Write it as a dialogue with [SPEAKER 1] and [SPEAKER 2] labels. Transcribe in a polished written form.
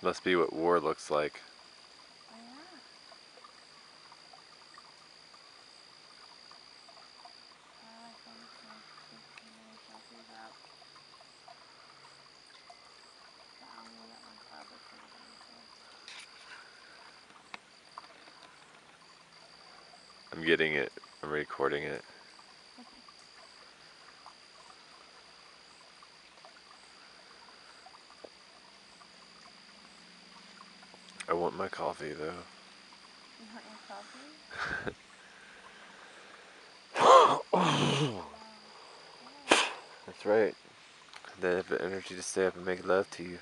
[SPEAKER 1] Must be what war looks like.
[SPEAKER 2] Oh, yeah. I think so. Take some more selfies out. The angle that my father put it in for.
[SPEAKER 1] I'm getting it. I'm recording it.
[SPEAKER 2] Okay.
[SPEAKER 1] I want my coffee though.
[SPEAKER 2] You want your coffee? Oh, good.
[SPEAKER 1] That's right. Then I have the energy to stay up and make love to you.